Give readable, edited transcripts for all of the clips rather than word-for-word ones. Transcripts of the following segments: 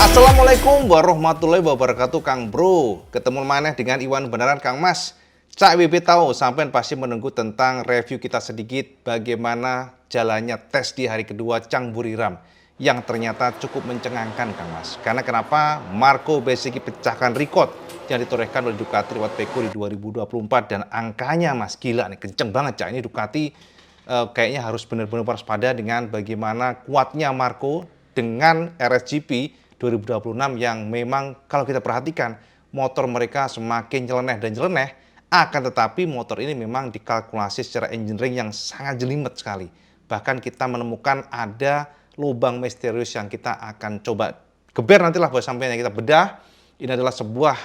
Assalamualaikum warahmatullahi wabarakatuh Kang Bro. Ketemu maneh dengan Iwan beneran Kang Mas. Cak WB tahu sampean pasti menunggu tentang review kita sedikit bagaimana jalannya tes di hari kedua Chang Buriram yang ternyata cukup mencengangkan Kang Mas. Karena kenapa? Marco Bezzecchi pecahkan rekor yang ditorehkan oleh Ducati lewat Pecco di 2024 dan angkanya Mas gila nih, kenceng banget Cak. Ini Ducati kayaknya harus benar-benar waspada dengan bagaimana kuatnya Marco dengan RSGP 2026 yang memang kalau kita perhatikan motor mereka semakin nyeleneh dan nyeleneh, akan tetapi motor ini memang dikalkulasi secara engineering yang sangat jelimet sekali. Bahkan kita menemukan ada lubang misterius yang kita akan coba geber nantilah buat sampai yang kita bedah. Ini adalah sebuah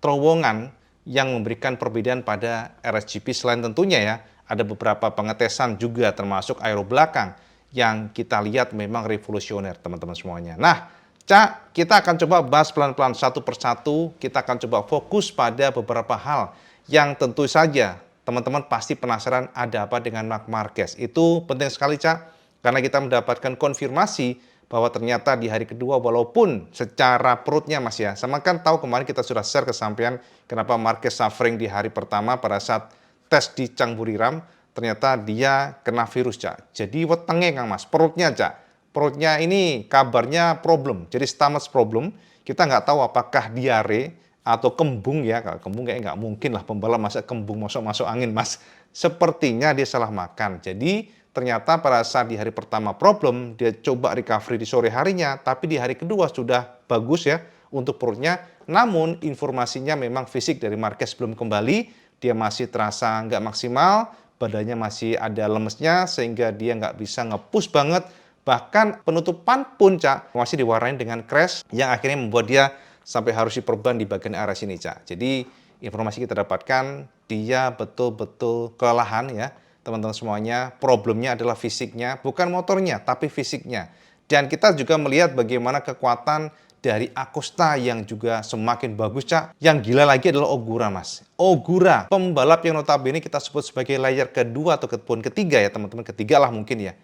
terowongan yang memberikan perbedaan pada RSGP selain tentunya ya ada beberapa pengetesan juga termasuk aero belakang yang kita lihat memang revolusioner teman-teman semuanya. Nah, Cak, kita akan coba bahas pelan-pelan satu persatu, kita akan coba fokus pada beberapa hal yang tentu saja teman-teman pasti penasaran ada apa dengan Marc Marquez. Itu penting sekali Cak, karena kita mendapatkan konfirmasi bahwa ternyata di hari kedua walaupun secara perutnya Mas ya, sama kan tahu kemarin kita sudah share kesampaian kenapa Marquez suffering di hari pertama pada saat tes di Chang Buriram, ternyata dia kena virus Cak. Jadi wetenge Kang Mas, perutnya Cak. Perutnya ini kabarnya problem, jadi stomach problem. Kita nggak tahu apakah diare atau kembung ya. Kalau kembung kayaknya nggak mungkin lah pembalap masa kembung masuk angin Mas. Sepertinya dia salah makan. Jadi ternyata pada saat di hari pertama problem, dia coba recovery di sore harinya, tapi di hari kedua sudah bagus ya untuk perutnya. Namun informasinya memang fisik dari Marquez belum kembali, dia masih terasa nggak maksimal, badannya masih ada lemesnya sehingga dia nggak bisa nge-push banget. Bahkan penutupan pun Cak masih diwarnai dengan crash yang akhirnya membuat dia sampai harus diperban di bagian area sini Cak. Jadi informasi kita dapatkan dia betul-betul kelelahan ya teman-teman semuanya. Problemnya adalah fisiknya, bukan motornya tapi fisiknya. Dan kita juga melihat bagaimana kekuatan dari Acosta yang juga semakin bagus Cak. Yang gila lagi adalah Ogura Mas. Ogura, pembalap yang notabene kita sebut sebagai layer kedua atau ataupun ketiga ya teman-teman. Ketiga lah mungkin ya.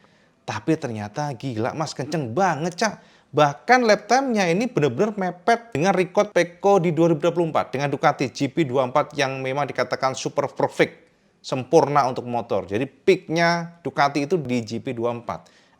Tapi ternyata gila Mas, kenceng banget Cak. Bahkan lap time-nya ini benar-benar mepet dengan record Pecco di 2024 dengan Ducati GP24 yang memang dikatakan super perfect, sempurna untuk motor. Jadi peak-nya Ducati itu di GP24.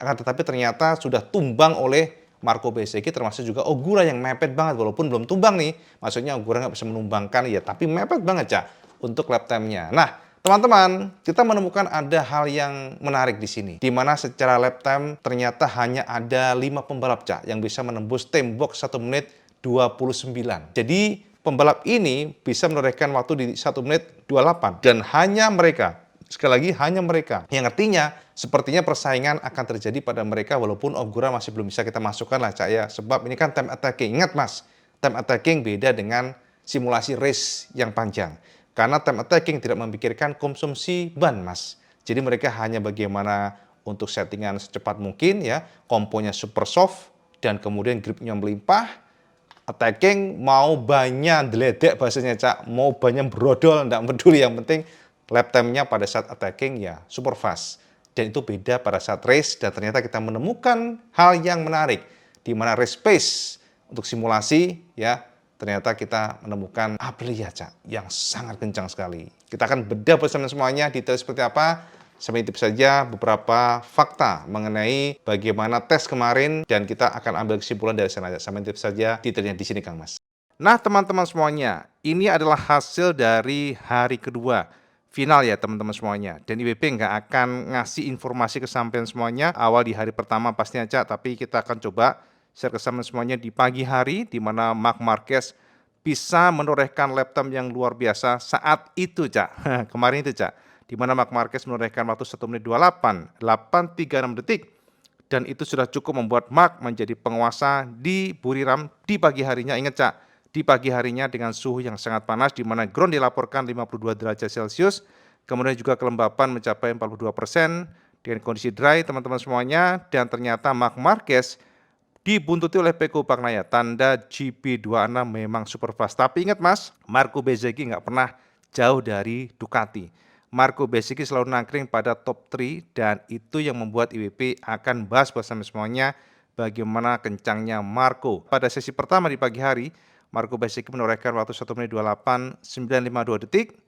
Akan tetapi ternyata sudah tumbang oleh Marco Bezzecchi, termasuk juga Ogura yang mepet banget. Walaupun belum tumbang nih, maksudnya Ogura nggak bisa menumbangkan ya, tapi mepet banget Cak untuk lap time-nya. Nah, teman-teman, kita menemukan ada hal yang menarik di sini, di mana secara lap time ternyata hanya ada 5 pembalap Cak yang bisa menembus tembok 1 menit 29. Jadi pembalap ini bisa menorehkan waktu di 1 menit 28 dan hanya mereka. Sekali lagi hanya mereka. Yang artinya sepertinya persaingan akan terjadi pada mereka walaupun Ogura masih belum bisa kita masukkan lah Cak ya. Sebab ini kan time attacking. Ingat Mas, time attacking beda dengan simulasi race yang panjang. Karena time attacking tidak memikirkan konsumsi ban Mas. Jadi mereka hanya bagaimana untuk settingan secepat mungkin ya, komponya super soft dan kemudian gripnya melimpah. Attacking mau banyak deledek bahasanya Cak, mau banyak brodol enggak peduli, yang penting lap time-nya pada saat attacking ya super fast. Dan itu beda pada saat race dan ternyata kita menemukan hal yang menarik di mana race pace untuk simulasi ya ternyata kita menemukan Aprilia Cak yang sangat kencang sekali. Kita akan bedah bersama semuanya detail seperti apa. Sampai itu saja beberapa fakta mengenai bagaimana tes kemarin dan kita akan ambil kesimpulan dari sana. Sampai itu saja detailnya di sini Kang Mas. Nah teman-teman semuanya, ini adalah hasil dari hari kedua final ya teman-teman semuanya. Dan IWB nggak akan ngasih informasi kesampaian semuanya awal di hari pertama pastinya Cak, tapi kita akan coba share kesampaian semuanya di pagi hari di mana Marc Marquez bisa menorehkan lap time yang luar biasa saat itu Cak. Kemarin itu Cak, di mana Marc Marquez menorehkan waktu 1 menit 28, 836 detik. Dan itu sudah cukup membuat Marc menjadi penguasa di Buriram di pagi harinya. Ingat Cak, di pagi harinya dengan suhu yang sangat panas di mana ground dilaporkan 52 derajat Celcius, kemudian juga kelembapan mencapai 42% dengan kondisi dry teman-teman semuanya, dan ternyata Marc Marquez dibuntuti oleh Pecco Bagnaia, tanda GP26 memang super fast. Tapi ingat Mas, Marco Bezzecchi nggak pernah jauh dari Ducati. Marco Bezzecchi selalu nangkring pada top 3 dan itu yang membuat IWP akan bahas bersama semuanya bagaimana kencangnya Marco. Pada sesi pertama di pagi hari, Marco Bezzecchi menorehkan waktu 1 menit 28.952 detik,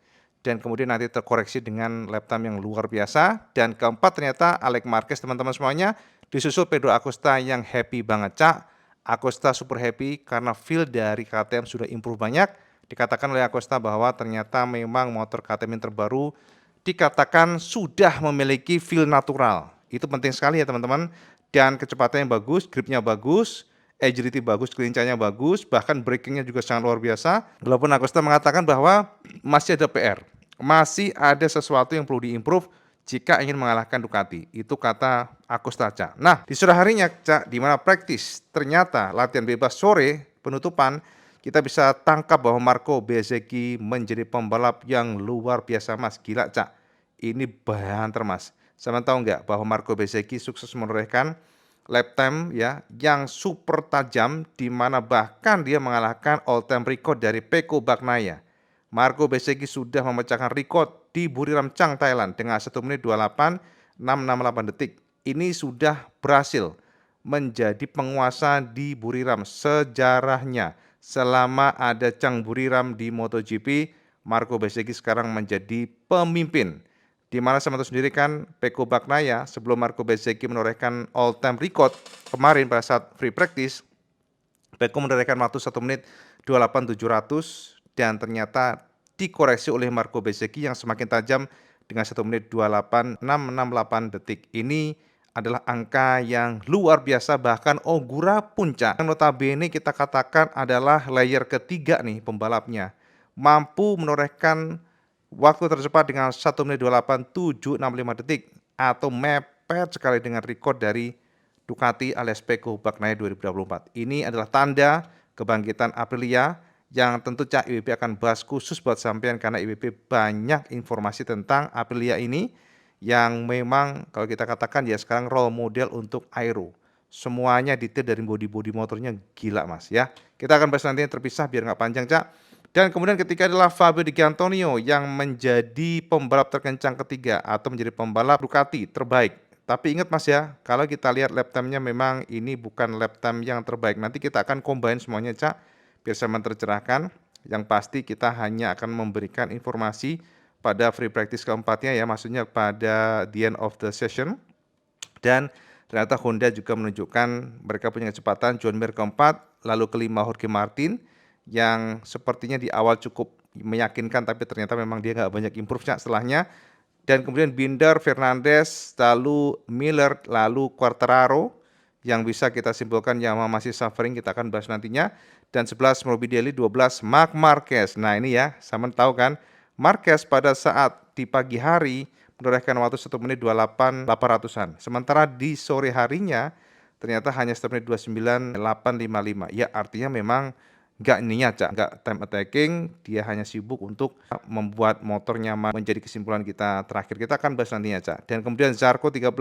dan kemudian nanti terkoreksi dengan lap time yang luar biasa. Dan keempat ternyata Alex Marquez, teman-teman semuanya, disusul Pedro Acosta yang happy banget, Cak. Acosta super happy karena feel dari KTM sudah improve banyak. Dikatakan oleh Acosta bahwa ternyata memang motor KTM yang terbaru dikatakan sudah memiliki feel natural. Itu penting sekali ya teman-teman. Dan kecepatannya bagus, gripnya bagus, agility bagus, kelincahnya bagus, bahkan brakingnya juga sangat luar biasa. Walaupun Acosta mengatakan bahwa masih ada PR, masih ada sesuatu yang perlu diimprove jika ingin mengalahkan Ducati. Itu kata Acosta, Cak. Nah, di sore harinya, Cak, di mana praktis, ternyata latihan bebas sore, penutupan, kita bisa tangkap bahwa Marco Bezzecchi menjadi pembalap yang luar biasa, Mas. Gila, Cak. Ini banter, Mas. Sama tahu nggak bahwa Marco Bezzecchi sukses menorehkan lap time ya yang super tajam, di mana bahkan dia mengalahkan all time record dari Pecco Bagnaia. Marco Bezzecchi sudah memecahkan rekor di Buriram Chang, Thailand dengan 1 menit 28.668 detik. Ini sudah berhasil menjadi penguasa di Buriram sejarahnya. Selama ada Chang Buriram di MotoGP, Marco Bezzecchi sekarang menjadi pemimpin. Di mana sama itu sendiri kan Pecco Bagnaia sebelum Marco Bezzecchi menorehkan all time record kemarin pada saat free practice, Pecco menorehkan waktu 1 menit 28.700 dan ternyata dikoreksi oleh Marco Bezzecchi yang semakin tajam dengan 1 menit 28.668 detik. Ini adalah angka yang luar biasa, bahkan Ogura puncak. Yang notabene kita katakan adalah layer ketiga nih pembalapnya, mampu menorehkan waktu tercepat dengan 1 menit 28.765 detik atau mepet sekali dengan rekor dari Ducati alias Pecco Bagnaia 2024. Ini adalah tanda kebangkitan Aprilia yang tentu Cak IWP akan bahas khusus buat sampean karena IWP banyak informasi tentang Aprilia ini yang memang kalau kita katakan ya sekarang role model untuk aero. Semuanya detail dari bodi-bodi motornya gila, Mas ya. Kita akan bahas nantinya terpisah biar nggak panjang, Cak. Dan kemudian ketika adalah Fabio Di Giannantonio yang menjadi pembalap terkencang ketiga atau menjadi pembalap Ducati terbaik. Tapi ingat Mas ya, kalau kita lihat lap time-nya memang ini bukan lap time yang terbaik. Nanti kita akan combine semuanya, Cak, biar sama tercerahkan. Yang pasti kita hanya akan memberikan informasi pada free practice keempatnya ya, maksudnya pada the end of the session. Dan ternyata Honda juga menunjukkan mereka punya kecepatan. John Mir keempat, lalu kelima Jorge Martin yang sepertinya di awal cukup meyakinkan, tapi ternyata memang dia nggak banyak improve-nya setelahnya. Dan kemudian Binder, Fernandez, lalu Miller, lalu Quartararo yang bisa kita simpulkan Yamaha masih suffering, kita akan bahas nantinya. Dan 11 Morbidelli, 12 Marc Marquez. Nah ini ya, sama tahu kan, Marquez pada saat di pagi hari menorehkan waktu 1 menit 28.800-an. Sementara di sore harinya ternyata hanya 1 menit 29.855. Ya artinya memang nggak niat, Cak, nggak time attacking, dia hanya sibuk untuk membuat motor nyaman, menjadi kesimpulan kita terakhir. Kita akan bahas nantinya, Cak. Dan kemudian Zarco 13,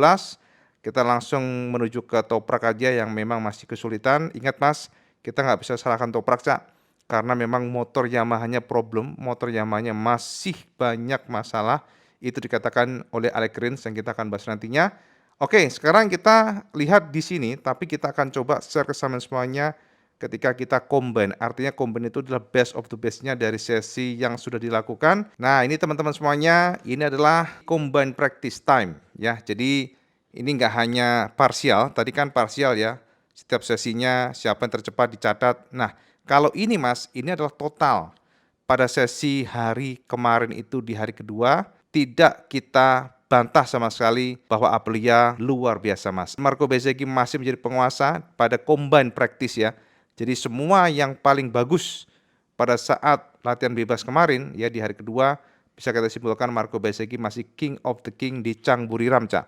kita langsung menuju ke Toprak aja yang memang masih kesulitan. Ingat Mas, kita nggak bisa salahkan Toprak, Cak, karena memang motor Yamaha-nya problem, motor Yamaha-nya masih banyak masalah. Itu dikatakan oleh Alex Rins yang kita akan bahas nantinya. Oke, sekarang kita lihat di sini, tapi kita akan coba share ke semuanya ketika kita combine. Artinya combine itu adalah best of the best-nya dari sesi yang sudah dilakukan. Nah ini teman-teman semuanya, ini adalah combine practice time ya. Jadi ini nggak hanya parsial, tadi kan parsial ya, setiap sesinya siapa yang tercepat dicatat. Nah kalau ini Mas, ini adalah total. Pada sesi hari kemarin itu di hari kedua, tidak kita bantah sama sekali bahwa Aprilia luar biasa Mas. Marco Bezzecchi masih menjadi penguasa pada combine practice ya. Jadi semua yang paling bagus pada saat latihan bebas kemarin ya di hari kedua bisa kita simpulkan Marco Bezzecchi masih king of the king di Chang Buriram, Cak.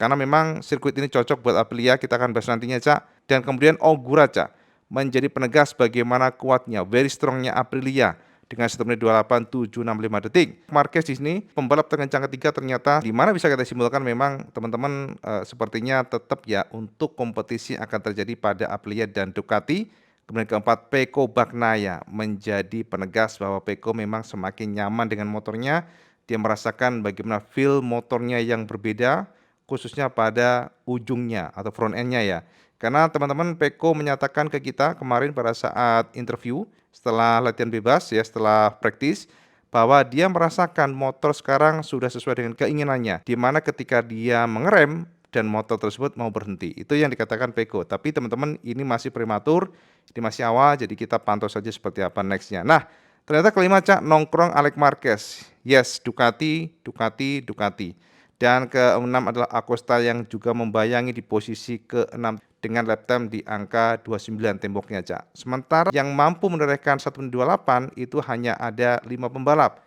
Karena memang sirkuit ini cocok buat Aprilia, kita akan bahas nantinya, Cak. Dan kemudian Ogura, Cak, menjadi penegas bagaimana kuatnya, very strongnya Aprilia dengan 1 menit 28.765 detik. Marquez di sini pembalap terkencang ketiga ternyata, di mana bisa kita simpulkan memang teman-teman sepertinya tetap ya untuk kompetisi akan terjadi pada Aprilia dan Ducati. Kemudian keempat, Pecco Bagnaia menjadi penegas bahwa Pecco memang semakin nyaman dengan motornya. Dia merasakan bagaimana feel motornya yang berbeda, khususnya pada ujungnya atau front end-nya ya. Karena teman-teman Peko menyatakan ke kita kemarin pada saat interview setelah latihan bebas ya, setelah praktis, bahwa dia merasakan motor sekarang sudah sesuai dengan keinginannya, di mana ketika dia mengerem dan motor tersebut mau berhenti. Itu yang dikatakan Peko. Tapi teman-teman ini masih prematur, ini masih awal, jadi kita pantau saja seperti apa next-nya. Nah, ternyata kelima Cak, nongkrong Alex Marquez. Yes, Ducati, Ducati, Ducati. Dan keenam adalah Acosta yang juga membayangi di posisi keenam dengan lap time di angka 29 temboknya Cak. Sementara yang mampu menorehkan 1 menit 28 itu hanya ada 5 pembalap.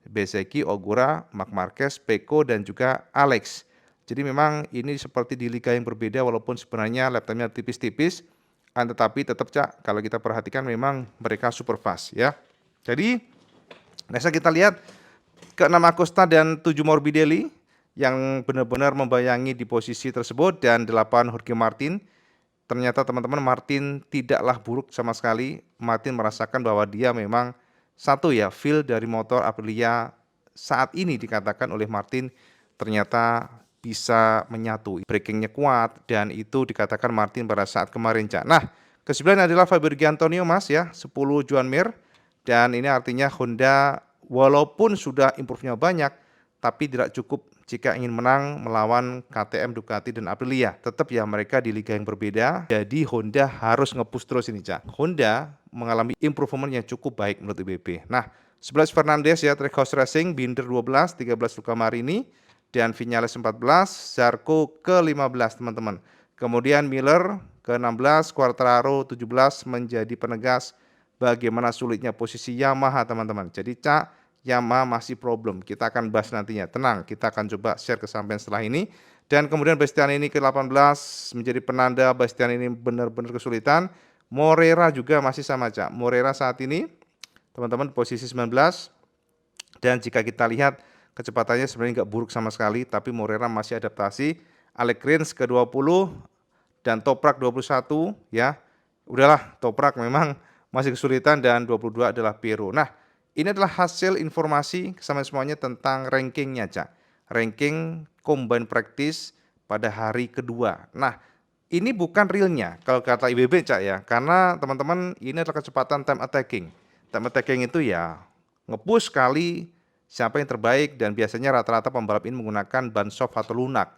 Bezzecchi, Ogura, Marc Marquez, Pecco, dan juga Alex. Jadi memang ini seperti di liga yang berbeda walaupun sebenarnya lap time-nya tipis-tipis. Tetapi tetap Cak, kalau kita perhatikan memang mereka super fast ya. Jadi, next kita lihat ke-6 Acosta dan 7 Morbidelli yang benar-benar membayangi di posisi tersebut dan 8 Jorge Martin. Ternyata teman-teman Martin tidaklah buruk sama sekali. Martin merasakan bahwa dia memang satu ya, feel dari motor Aprilia saat ini dikatakan oleh Martin ternyata bisa menyatu. Brakingnya kuat dan itu dikatakan Martin pada saat kemarin Cak. Nah, ke-9 adalah Fabio Giantonio Mas ya, 10 Joan Mir. Dan ini artinya Honda walaupun sudah improve-nya banyak, tapi tidak cukup jika ingin menang melawan KTM, Ducati, dan Aprilia. Tetap ya mereka di liga yang berbeda, jadi Honda harus nge-push terus ini Cak. Honda mengalami improvement yang cukup baik menurut IBB. Nah, 11 Fernandez ya, Trackhouse Racing, Binder 12, 13 Luca Marini, dan Viñales 14, Zarco ke-15 teman-teman. Kemudian Miller ke-16, Quartararo 17 menjadi penegas bagaimana sulitnya posisi Yamaha teman-teman. Jadi Cak, Yamaha masih problem. Kita akan bahas nantinya. Tenang, kita akan coba share kesampaian setelah ini. Dan kemudian Bastianini ke-18 menjadi penanda Bastianini benar-benar kesulitan. Morera juga masih sama Cak. Morera saat ini teman-teman posisi 19. Dan jika kita lihat kecepatannya sebenarnya nggak buruk sama sekali, tapi Morera masih adaptasi. Alex Rins ke-20 dan Toprak 21 ya. Udahlah, Toprak memang masih kesulitan dan 22 adalah Piero. Nah, ini adalah hasil informasi sama semuanya tentang rankingnya, Cak. Ranking combine practice pada hari kedua. Nah, ini bukan realnya kalau kata IBB, Cak ya. Karena teman-teman ini adalah kecepatan time attacking. Time attacking itu ya nge-push sekali siapa yang terbaik dan biasanya rata-rata pembalap ini menggunakan ban soft atau lunak.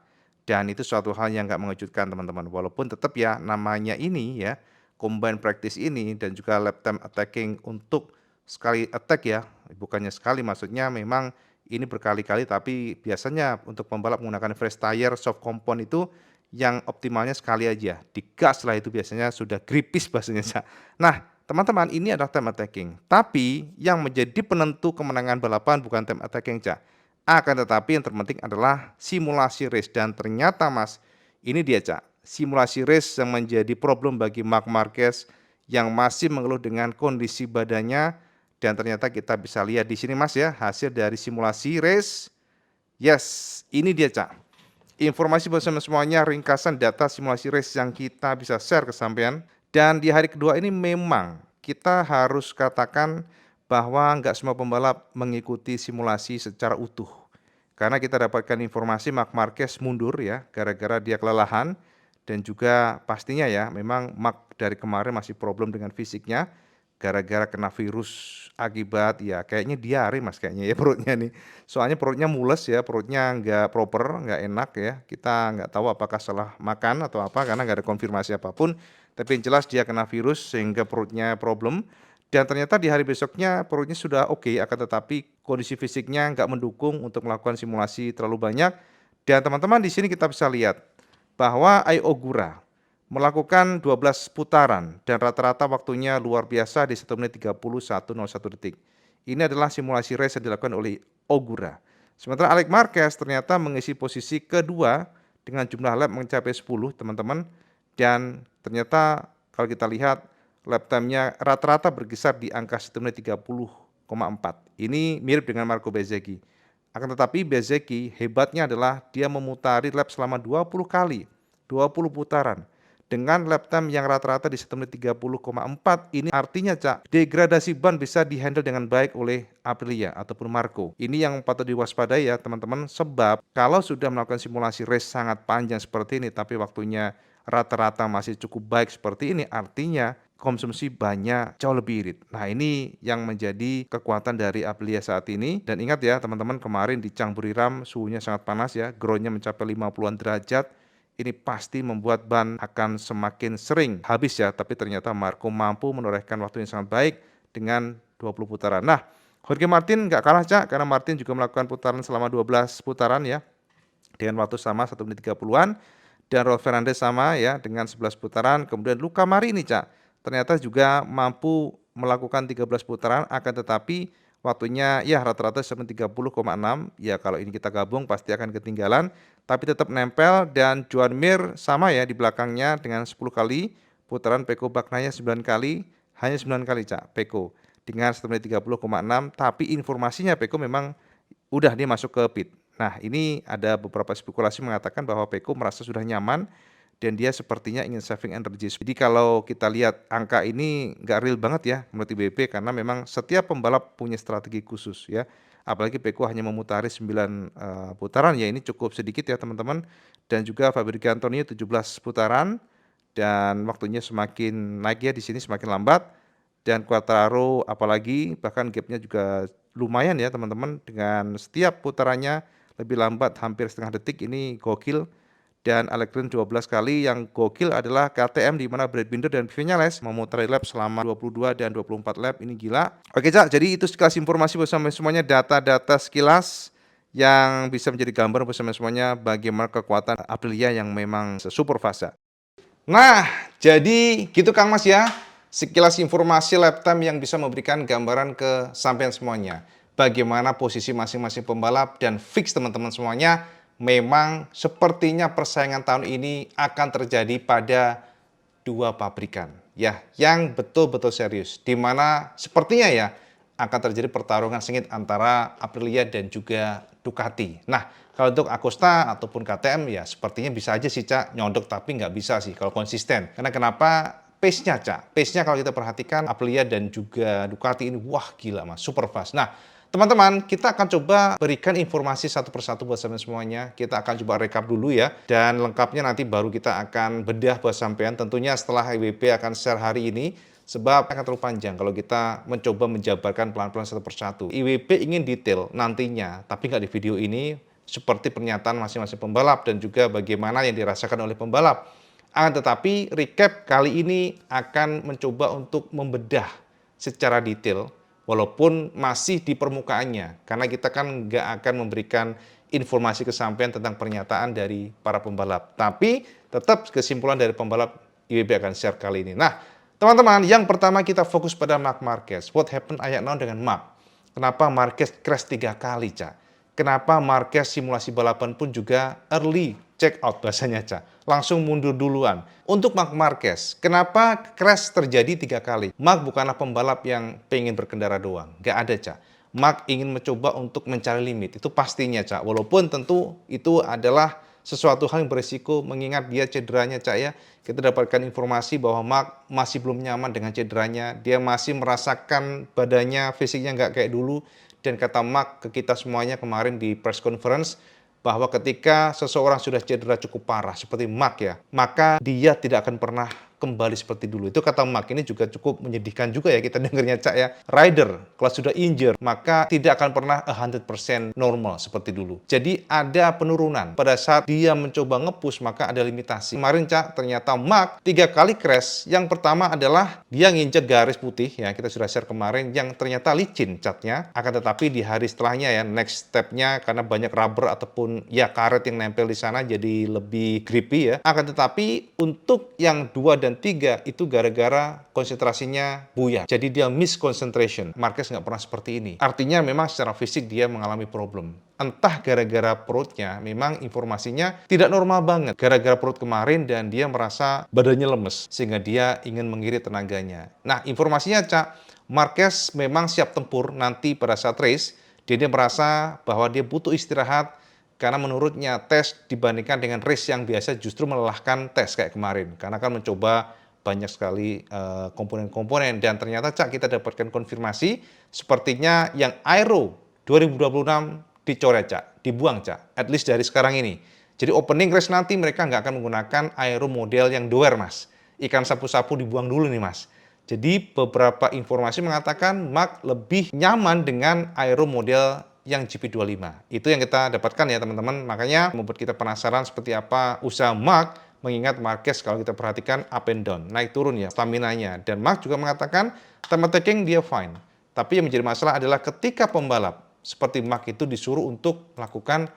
Dan itu suatu hal yang nggak mengejutkan teman-teman. Walaupun tetap ya namanya ini ya combine practice ini dan juga lap time attacking untuk sekali attack ya, bukannya sekali maksudnya memang ini berkali-kali tapi biasanya untuk pembalap menggunakan fresh tire soft compound itu yang optimalnya sekali aja, digas lah itu biasanya sudah gripis bahasanya. Nah teman-teman ini adalah time attacking, tapi yang menjadi penentu kemenangan balapan bukan time attacking Cak. Akan tetapi yang terpenting adalah simulasi race dan ternyata Mas ini dia Cak. Simulasi race yang menjadi problem bagi Marc Marquez yang masih mengeluh dengan kondisi badannya dan ternyata kita bisa lihat di sini Mas ya hasil dari simulasi race. Yes, ini dia Cak. Informasi bersama semuanya ringkasan data simulasi race yang kita bisa share ke sampean dan di hari kedua ini memang kita harus katakan bahwa nggak semua pembalap mengikuti simulasi secara utuh. Karena kita dapatkan informasi Marc Marquez mundur ya gara-gara dia kelelahan. Dan juga pastinya ya memang Marc dari kemarin masih problem dengan fisiknya gara-gara kena virus akibat ya kayaknya diare Mas kayaknya ya perutnya nih. Soalnya perutnya mules ya, perutnya nggak proper, nggak enak ya. Kita nggak tahu apakah salah makan atau apa karena nggak ada konfirmasi apapun. Tapi yang jelas dia kena virus sehingga perutnya problem. Dan ternyata di hari besoknya perutnya sudah oke, akan tetapi kondisi fisiknya nggak mendukung untuk melakukan simulasi terlalu banyak. Dan teman-teman di sini kita bisa lihat bahwa Ai Ogura melakukan 12 putaran dan rata-rata waktunya luar biasa di 1 menit 31.01 detik. Ini adalah simulasi race yang dilakukan oleh Ogura. Sementara Alex Marquez ternyata mengisi posisi kedua dengan jumlah lap mencapai 10 teman-teman. Dan ternyata kalau kita lihat lap time-nya rata-rata berkisar di angka 1 menit 30,4. Ini mirip dengan Marco Bezzecchi. Akan tetapi Bezzecchi hebatnya adalah dia memutari lap selama 20 kali, 20 putaran. dengan lap time yang rata-rata di 1 menit 30,4, ini artinya Cak, degradasi ban bisa dihandle dengan baik oleh Aprilia ataupun Marco. Ini yang patut diwaspadai ya teman-teman, sebab kalau sudah melakukan simulasi race sangat panjang seperti ini tapi waktunya rata-rata masih cukup baik seperti ini, artinya konsumsi bannya jauh lebih irit. Nah, ini yang menjadi kekuatan dari Aprilia saat ini. Dan ingat ya teman-teman, kemarin di Changburiram suhunya sangat panas ya, groundnya mencapai 50-an derajat. Ini pasti membuat ban akan semakin sering habis ya, tapi ternyata Marco mampu menorehkan waktu yang sangat baik dengan 20 putaran. Nah, Jorge Martin nggak kalah Cak, karena Martin juga melakukan putaran selama 12 putaran ya, dengan waktu sama 1 menit 30-an. Dan Rolf Fernandez sama ya, dengan 11 putaran. Kemudian Luca Marini Cak, ternyata juga mampu melakukan 13 putaran, akan tetapi waktunya ya rata-rata 30,6. Ya kalau ini kita gabung pasti akan ketinggalan, tapi tetap nempel. Dan Joan Mir sama ya di belakangnya dengan 10 kali putaran. Pecco Bagnaia 9 kali, hanya 9 kali Cak Pecco dengan 1 menit 30,6. Tapi informasinya Pecco memang udah dia masuk ke pit. Nah, ini ada beberapa spekulasi mengatakan bahwa Pecco merasa sudah nyaman dan dia sepertinya ingin saving energy. Jadi kalau kita lihat angka ini nggak real banget ya menurut IWB, karena memang setiap pembalap punya strategi khusus ya. Apalagi Pecco hanya memutari 9 putaran ya, ini cukup sedikit ya teman-teman. Dan juga Fabrizio Antonio 17 putaran dan waktunya semakin naik ya di sini, semakin lambat. Dan Quartararo apalagi bahkan gapnya juga lumayan ya teman-teman, dengan setiap putarannya lebih lambat hampir setengah detik, ini gokil. Dan Alex Rins 12 kali, yang gokil adalah KTM di mana Brad Binder dan Vinales memutari lap selama 22 dan 24 lap, ini gila. Oke Cak, jadi itu sekilas informasi bersama semuanya, data-data sekilas yang bisa menjadi gambar bersama semuanya bagaimana kekuatan Aprilia yang memang super fast. Nah, jadi gitu Kang Mas ya, sekilas informasi lap time yang bisa memberikan gambaran ke sampean semuanya. Bagaimana posisi masing-masing pembalap, dan fix teman-teman semuanya, memang sepertinya persaingan tahun ini akan terjadi pada dua pabrikan ya, yang betul-betul serius. Di mana sepertinya ya akan terjadi pertarungan sengit antara Aprilia dan juga Ducati. Nah, kalau untuk Agusta ataupun KTM ya sepertinya bisa aja sih Cak nyodok, tapi nggak bisa sih kalau konsisten. Karena kenapa? Pace-nya Cak. Pace-nya kalau kita perhatikan Aprilia dan juga Ducati ini wah gila Mas, super fast. Nah, teman-teman, kita akan coba berikan informasi satu persatu buat sampean semuanya. Kita akan coba rekap dulu ya, dan lengkapnya nanti baru kita akan bedah buat sampean. Tentunya setelah IWB akan share hari ini, sebab akan terlalu panjang kalau kita mencoba menjabarkan pelan-pelan satu persatu. IWB ingin detail nantinya, tapi nggak di video ini, seperti pernyataan masing-masing pembalap dan juga bagaimana yang dirasakan oleh pembalap. Akan tetapi recap kali ini akan mencoba untuk membedah secara detail, walaupun masih di permukaannya, karena kita kan nggak akan memberikan informasi kesampaian tentang pernyataan dari para pembalap. Tapi tetap kesimpulan dari pembalap IWB akan share kali ini. Nah, teman-teman, yang pertama kita fokus pada Marc Marquez. What happened ayat now dengan Marc? Kenapa Marquez crash 3 kali, Cak? Kenapa Marquez simulasi balapan pun juga early check out bahasanya Cak? Langsung mundur duluan. Untuk Marc Marquez, kenapa crash terjadi 3 kali? Marc bukanlah pembalap yang pengen berkendara doang. Nggak ada Cak. Marc ingin mencoba untuk mencari limit. Itu pastinya Cak. Walaupun tentu itu adalah sesuatu hal yang berisiko mengingat dia cederanya Cak ya. Kita dapatkan informasi bahwa Marc masih belum nyaman dengan cederanya. Dia masih merasakan badannya, fisiknya nggak kayak dulu. Dan kata Marc ke kita semuanya kemarin di press conference, bahwa ketika seseorang sudah cedera cukup parah seperti Marc ya, maka dia tidak akan pernah kembali seperti dulu. Itu kata Marc. Ini juga cukup menyedihkan juga ya kita dengarnya Cak ya. Rider kalau sudah injure maka tidak akan pernah 100% normal seperti dulu. Jadi ada penurunan. Pada saat dia mencoba nge-push maka ada limitasi. Kemarin Cak, ternyata Marc 3 kali crash. Yang pertama adalah dia nginjek garis putih ya, kita sudah share kemarin, yang ternyata licin catnya. Akan tetapi di hari setelahnya ya, next stepnya karena banyak rubber ataupun ya karet yang nempel di sana jadi lebih grippy ya. Akan tetapi untuk yang 2 dan 3 itu gara-gara konsentrasinya buyar. Jadi dia miss concentration. Marquez nggak pernah seperti ini. Artinya memang secara fisik dia mengalami problem. Entah gara-gara perutnya, memang informasinya tidak normal banget. Gara-gara perut kemarin dan dia merasa badannya lemes. Sehingga dia ingin mengirit tenaganya. Nah informasinya Cak, Marquez memang siap tempur nanti pada saat race. Dia merasa bahwa dia butuh istirahat. Karena menurutnya tes dibandingkan dengan race yang biasa justru melelahkan tes kayak kemarin. Karena kan mencoba banyak sekali komponen-komponen dan ternyata Cak kita dapatkan konfirmasi sepertinya yang Aero 2026 dicoret Cak, dibuang Cak, at least dari sekarang ini. Jadi opening race nanti mereka nggak akan menggunakan Aero model yang doer Mas. Ikan sapu-sapu dibuang dulu nih Mas. Jadi beberapa informasi mengatakan Mark lebih nyaman dengan Aero model yang GP25. Itu yang kita dapatkan ya teman-teman. Makanya membuat kita penasaran seperti apa usaha Mark, mengingat Marquez kalau kita perhatikan up and down, naik turun ya staminanya. Dan Mark juga mengatakan time attacking dia fine. Tapi yang menjadi masalah adalah ketika pembalap seperti Mark itu disuruh untuk melakukan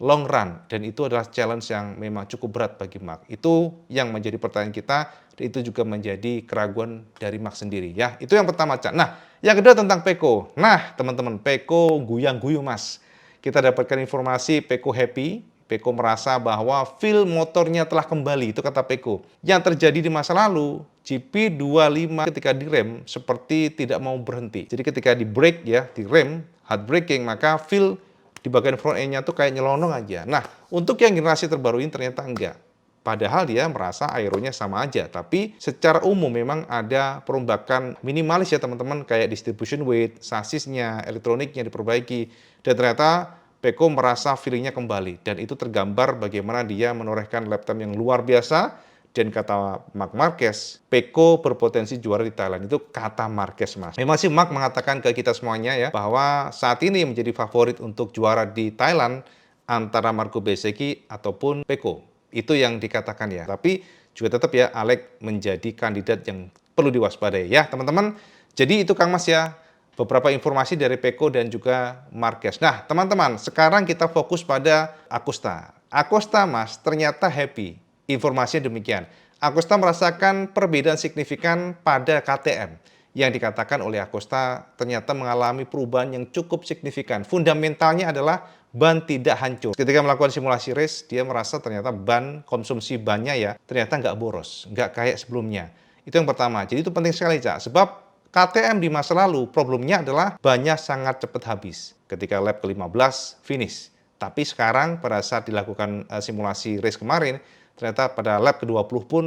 long run, dan itu adalah challenge yang memang cukup berat bagi Mark. Itu yang menjadi pertanyaan kita, dan itu juga menjadi keraguan dari Mark sendiri ya. Itu yang pertama, Cak. Nah, yang kedua tentang Pecco. Nah, teman-teman, Pecco guyang-guyu, Mas. Kita dapatkan informasi Pecco happy. Pecco merasa bahwa feel motornya telah kembali, itu kata Pecco. Yang terjadi di masa lalu, GP25 ketika direm seperti tidak mau berhenti. Jadi ketika di brake ya, di rem, hard braking, maka feel di bagian front end-nya tuh kayak nyelonong aja. Nah, untuk yang generasi terbaru ini ternyata enggak. Padahal dia merasa aeronya sama aja, tapi secara umum memang ada perombakan minimalis ya teman-teman, kayak distribution weight, sasisnya, elektroniknya diperbaiki, dan ternyata Pecco merasa feelingnya kembali, dan itu tergambar bagaimana dia menorehkan lap time yang luar biasa. Dan kata Marc Marquez, Pecco berpotensi juara di Thailand. Itu kata Marquez, Mas. Memang sih Marc mengatakan ke kita semuanya ya, bahwa saat ini menjadi favorit untuk juara di Thailand antara Marco Bezzecchi ataupun Pecco. Itu yang dikatakan ya. Tapi juga tetap ya, Alex menjadi kandidat yang perlu diwaspadai ya, teman-teman. Jadi itu Kang Mas ya, beberapa informasi dari Pecco dan juga Marquez. Nah, teman-teman, sekarang kita fokus pada Acosta. Acosta, Mas, ternyata happy. Informasinya demikian. Acosta merasakan perbedaan signifikan pada KTM. Yang dikatakan oleh Acosta ternyata mengalami perubahan yang cukup signifikan. Fundamentalnya adalah ban tidak hancur. Ketika melakukan simulasi race, dia merasa ternyata ban, konsumsi bannya ya, ternyata nggak boros, nggak kayak sebelumnya. Itu yang pertama. Jadi itu penting sekali, Cak. Sebab KTM di masa lalu problemnya adalah bannya sangat cepat habis. Ketika lap ke-15 finish. Tapi sekarang pada saat dilakukan simulasi race kemarin, ternyata pada lap ke-20 pun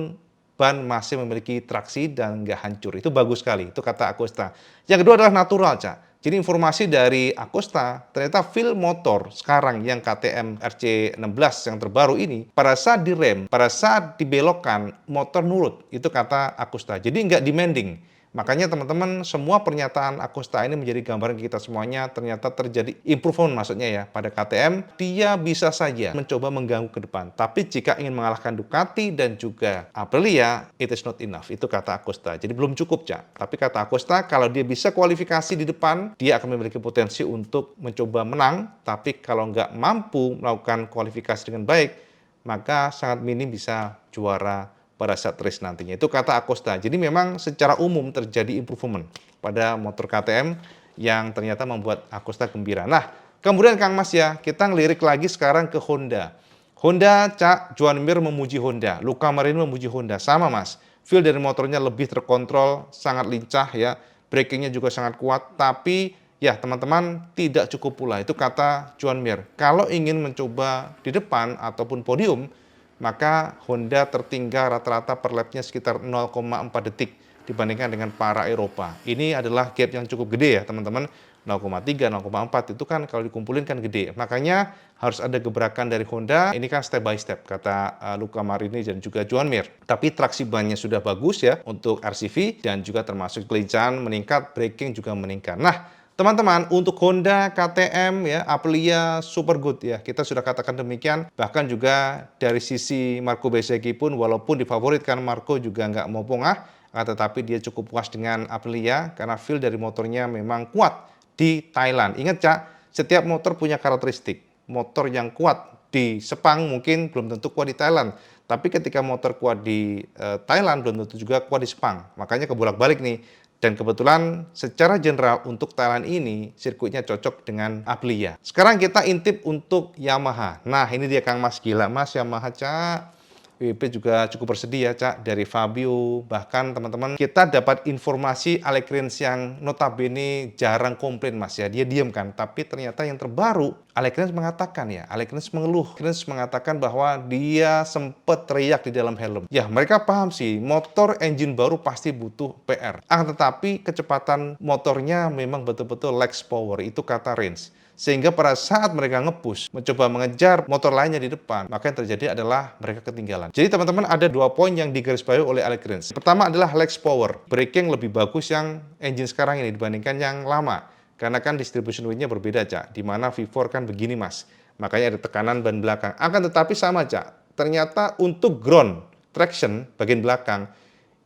ban masih memiliki traksi dan nggak hancur. Itu bagus sekali, itu kata Acosta. Yang kedua adalah natural, Cak. Jadi informasi dari Acosta, ternyata feel motor sekarang yang KTM RC16 yang terbaru ini, pada saat direm, pada saat dibelokkan, motor nurut. Itu kata Acosta. Jadi nggak demanding. Makanya teman-teman, semua pernyataan Acosta ini menjadi gambaran kita semuanya, ternyata terjadi improvement maksudnya ya pada KTM. Dia bisa saja mencoba mengganggu ke depan. Tapi jika ingin mengalahkan Ducati dan juga Aprilia, it is not enough. Itu kata Acosta. Jadi belum cukup, Cak. Tapi kata Acosta, kalau dia bisa kualifikasi di depan, dia akan memiliki potensi untuk mencoba menang. Tapi kalau nggak mampu melakukan kualifikasi dengan baik, maka sangat minim bisa juara pada saat race nantinya. Itu kata Acosta. Jadi memang secara umum terjadi improvement pada motor KTM yang ternyata membuat Acosta gembira. Nah, kemudian Kang Mas ya, kita ngelirik lagi sekarang ke Honda. Honda, Cak, Joan Mir memuji Honda, Luca Marini memuji Honda. Sama Mas, feel dari motornya lebih terkontrol, sangat lincah ya, brakingnya juga sangat kuat, tapi ya teman-teman tidak cukup pula. Itu kata Joan Mir. Kalau ingin mencoba di depan ataupun podium, maka Honda tertinggal rata-rata per lapnya sekitar 0,4 detik dibandingkan dengan para Eropa. Ini adalah gap yang cukup gede ya teman-teman, 0,3, 0,4 itu kan kalau dikumpulin kan gede. Makanya harus ada gebrakan dari Honda, ini kan step by step kata Luca Marini dan juga Joan Mir. Tapi traksi bannya sudah bagus ya untuk RCV dan juga termasuk kelincahan meningkat, braking juga meningkat. Nah, teman-teman, untuk Honda, KTM, ya, Aprilia, super good ya. Kita sudah katakan demikian. Bahkan juga dari sisi Marco Bezzecchi pun, walaupun difavoritkan Marco juga nggak mau pongah, tetapi dia cukup puas dengan Aprilia karena feel dari motornya memang kuat di Thailand. Ingat, Cak, setiap motor punya karakteristik. Motor yang kuat di Sepang mungkin belum tentu kuat di Thailand. Tapi ketika motor kuat di Thailand belum tentu juga kuat di Sepang. Makanya kebolak-balik nih. Dan kebetulan secara general untuk Thailand ini sirkuitnya cocok dengan Aprilia. Sekarang kita intip untuk Yamaha. Nah ini dia Kang Mas, gila Mas Yamaha, Cak. WP juga cukup bersedia, Cak, dari Fabio. Bahkan teman-teman, kita dapat informasi Alex Rins yang notabene jarang komplain, Mas ya. Dia diem kan, tapi ternyata yang terbaru, Alex Rins mengatakan ya, Alex Rins mengeluh. Rins mengatakan bahwa dia sempat teriak di dalam helm. Ya, mereka paham sih, motor engine baru pasti butuh PR. Tetapi kecepatan motornya memang betul-betul lacks power, itu kata Rins. Sehingga pada saat mereka nge-push, mencoba mengejar motor lainnya di depan, maka yang terjadi adalah mereka ketinggalan. Jadi teman-teman, ada 2 poin yang digarisbawahi oleh Alex Rins. Pertama adalah lax power. Braking lebih bagus yang engine sekarang ini dibandingkan yang lama. Karena kan distribution weight-nya berbeda, Cak. Dimana V4 kan begini, Mas. Makanya ada tekanan ban belakang. Akan tetapi sama, Cak. Ternyata untuk ground traction bagian belakang,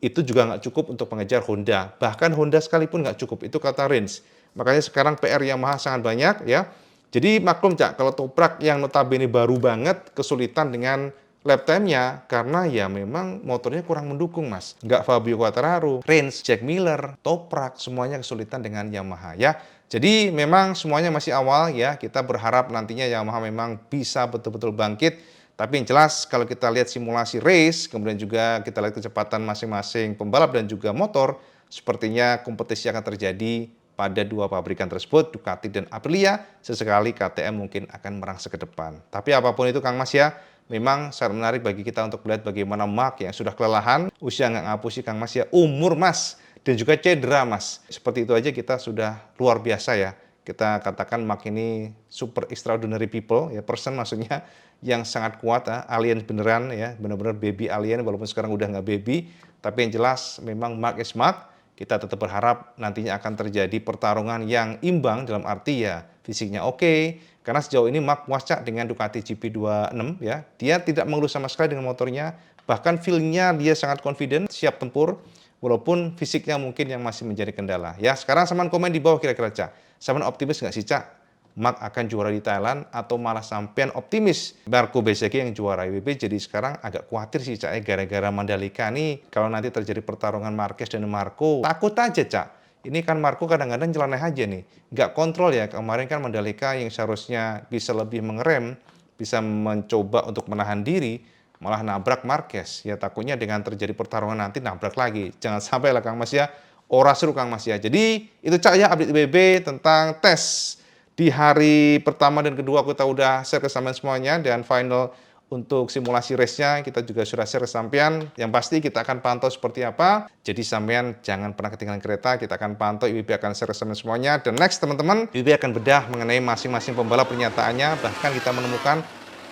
itu juga nggak cukup untuk mengejar Honda. Bahkan Honda sekalipun nggak cukup. Itu kata Rins. Makanya sekarang PR Yamaha sangat banyak ya. Jadi maklum, Cak, kalau Toprak yang notabene baru banget kesulitan dengan lap time-nya karena ya memang motornya kurang mendukung, Mas. Nggak Fabio Quartararo, Rins, Jack Miller, Toprak, semuanya kesulitan dengan Yamaha ya. Jadi memang semuanya masih awal ya. Kita berharap nantinya Yamaha memang bisa betul-betul bangkit. Tapi yang jelas kalau kita lihat simulasi race, kemudian juga kita lihat kecepatan masing-masing pembalap dan juga motor, sepertinya kompetisi akan terjadi pada 2 pabrikan tersebut, Ducati dan Aprilia. Sesekali KTM mungkin akan merangsek ke depan. Tapi apapun itu, Kang Mas ya, memang sangat menarik bagi kita untuk melihat bagaimana Mark yang sudah kelelahan, usia nggak ngapusi Kang Mas ya, umur Mas, dan juga cedera Mas. Seperti itu aja kita sudah luar biasa ya. Kita katakan Mark ini super extraordinary people, ya person maksudnya, yang sangat kuat, alien beneran ya, benar-benar baby alien, walaupun sekarang udah nggak baby. Tapi yang jelas memang Mark is Mark. Kita tetap berharap nantinya akan terjadi pertarungan yang imbang dalam arti ya fisiknya oke. Karena sejauh ini Mark puas, Cak, dengan Ducati GP26 ya. Dia tidak mengeluh sama sekali dengan motornya. Bahkan feel-nya dia sangat confident, siap tempur. Walaupun fisiknya mungkin yang masih menjadi kendala. Ya, sekarang Saman komen di bawah kira-kira, Cak. Saman optimis nggak sih, Cak? Mark akan juara di Thailand atau malah sampean optimis Marco Bezzecchi yang juara IWB. Jadi sekarang agak khawatir sih, Cak, gara-gara Mandalika nih kalau nanti terjadi pertarungan Marquez dan Marco, takut aja, Cak. Ini kan Marco kadang-kadang nyeleneh aja nih, nggak kontrol ya. Kemarin kan Mandalika yang seharusnya bisa lebih mengerem, bisa mencoba untuk menahan diri, malah nabrak Marquez. Ya takutnya dengan terjadi pertarungan nanti nabrak lagi. Jangan sampai lah, Kang Mas ya. Ora seru, Kang Mas ya. Jadi itu, Cak, ya update IWB tentang tes. Di hari pertama dan kedua kita udah share ke sampean semuanya, dan final untuk simulasi race-nya kita juga sudah share ke sampean. Yang pasti kita akan pantau seperti apa. Jadi sampean jangan pernah ketinggalan kereta, kita akan pantau, IWB akan share ke sampean semuanya. Dan next teman-teman, IWB akan bedah mengenai masing-masing pembalap pernyataannya. Bahkan kita menemukan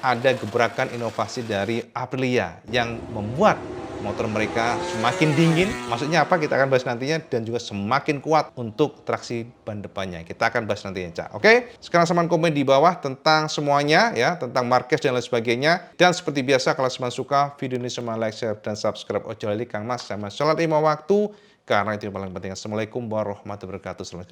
ada gebrakan inovasi dari Aprilia yang membuat motor mereka semakin dingin. Maksudnya apa? Kita akan bahas nantinya, dan juga semakin kuat untuk traksi ban depannya. Kita akan bahas nantinya, Cak. Oke? Sekarang Saman komen di bawah tentang semuanya ya, tentang Marquez dan lain sebagainya. Dan seperti biasa kalau Saman suka video ini, Saman like, share, dan subscribe. Ojo lali Kang Mas sama sholat 5 waktu, karena itu yang paling penting. Assalamualaikum warahmatullahi wabarakatuh. Selamat